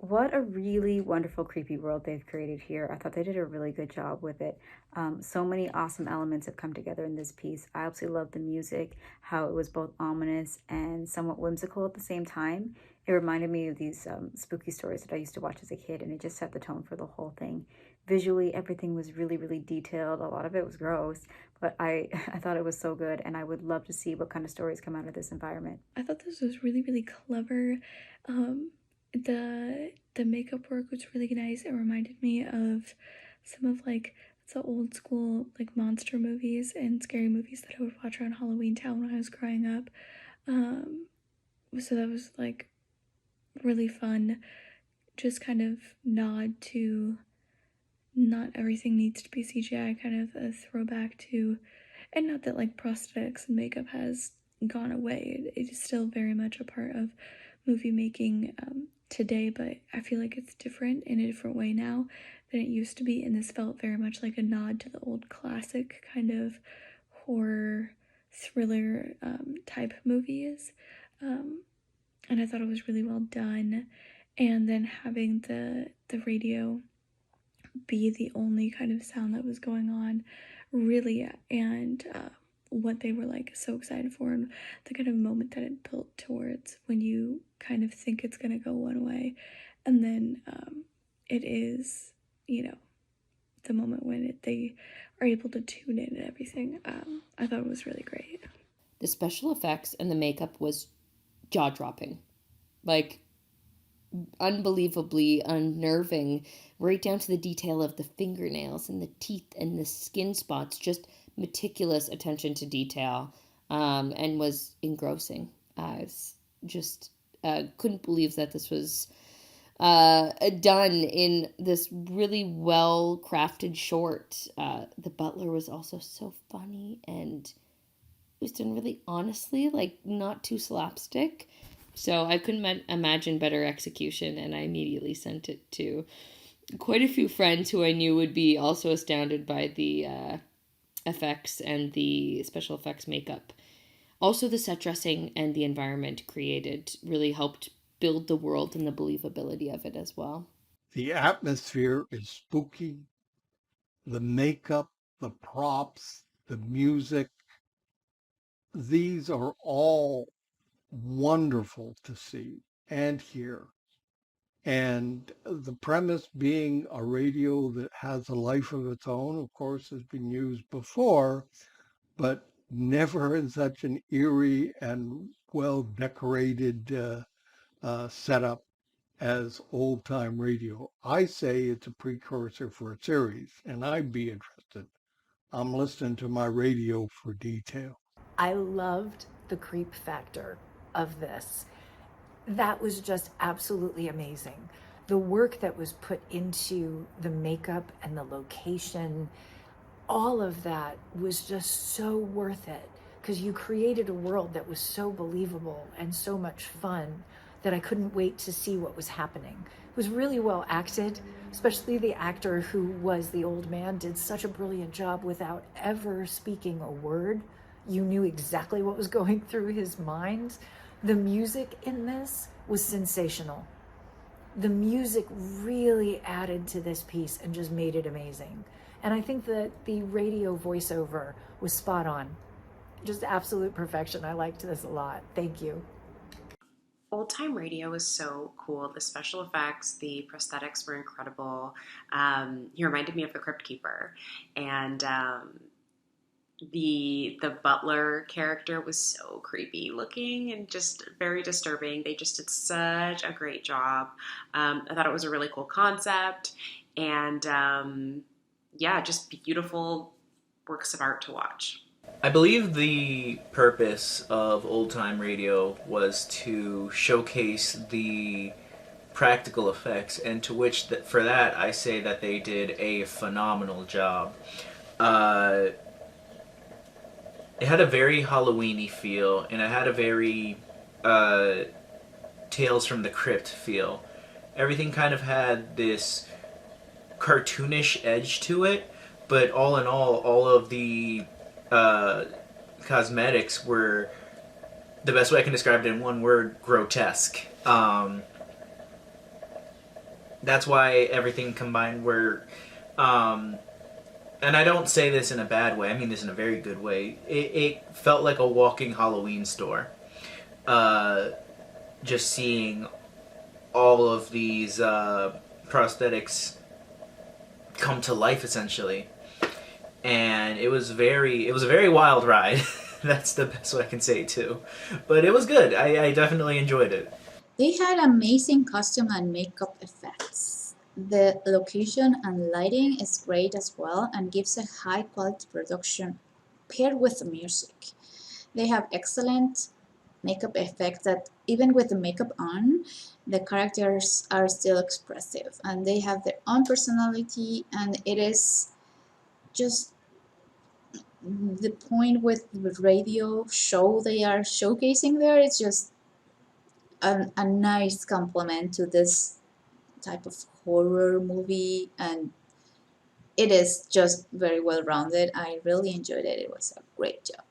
What a really wonderful, creepy world they've created here. I thought they did a really good job with it. So many awesome elements have come together in this piece. I absolutely love the music, how it was both ominous and somewhat whimsical at the same time. It reminded me of these spooky stories that I used to watch as a kid, and it just set the tone for the whole thing. Visually, everything was really, really detailed. A lot of it was gross, but I thought it was so good, and I would love to see what kind of stories come out of this environment. I thought this was really, really clever. Um, the makeup work was really nice. It reminded me of some of like the old school like monster movies and scary movies that I would watch around Halloween Town when I was growing up. Um, so that was like really fun. Just kind of nod to not everything needs to be CGI, kind of a throwback to, and not that like prosthetics and makeup has gone away. It is still very much a part of movie making today, but I feel like it's different in a different way now than it used to be, and this felt very much like a nod to the old classic kind of horror thriller type movies. Um, and I thought it was really well done. And then having the radio be the only kind of sound that was going on, really, and what they were like so excited for, and the kind of moment that it built towards when you kind of think it's gonna go one way, and then it is, you know, the moment when they are able to tune in and everything. I thought it was really great. The special effects and the makeup was jaw dropping. Like, unbelievably unnerving, right down to the detail of the fingernails and the teeth and the skin spots. Just meticulous attention to detail, and was engrossing. I was just couldn't believe that this was done in this really well crafted short. The butler was also so funny, and it was done really honestly, like not too slapstick. So I couldn't imagine better execution, and I immediately sent it to quite a few friends who I knew would be also astounded by the effects and the special effects makeup. Also, the set dressing and the environment created really helped build the world and the believability of it as well. The atmosphere is spooky. The makeup, the props, the music, these are all wonderful to see and hear. And the premise being a radio that has a life of its own, of course, has been used before, but never in such an eerie and well decorated setup as old time radio. I say it's a precursor for a series, and I'd be interested. I'm listening to my radio for detail. I loved the creep factor of this. That was just absolutely amazing. The work that was put into the makeup and the location, all of that was just so worth it because you created a world that was so believable and so much fun that I couldn't wait to see what was happening. It was really well acted, especially the actor who was the old man did such a brilliant job without ever speaking a word. You knew exactly what was going through his mind. The music in this was sensational. The music really added to this piece and just made it amazing. And I think that the radio voiceover was spot on. Just absolute perfection. I liked this a lot. Thank you. Old time radio was so cool. The special effects, the prosthetics were incredible. He reminded me of the Crypt Keeper, and the butler character was so creepy looking and just very disturbing. They just did such a great job. I thought it was a really cool concept, and yeah, just beautiful works of art to watch. I believe the purpose of old time radio was to showcase the practical effects, and to which for that I say that they did a phenomenal job. It had a very Halloweeny feel, and it had a very Tales from the Crypt feel. Everything kind of had this cartoonish edge to it, but all in all of the cosmetics were, the best way I can describe it in one word, grotesque. That's why everything combined were, and I don't say this in a bad way, I mean this in a very good way. It felt like a walking Halloween store. Uh, just seeing all of these prosthetics come to life essentially, and it was a very wild ride. That's the best way I can say it too, but it was good. I definitely enjoyed it. They had amazing costume and makeup effects. The location and lighting is great as well and gives a high quality production paired with the music. They have excellent makeup effects that even with the makeup on, the characters are still expressive and they have their own personality, and it is just the point with the radio show they are showcasing there. It's just a nice complement to this type of horror movie, and it is just very well rounded. I really enjoyed it. It was a great job.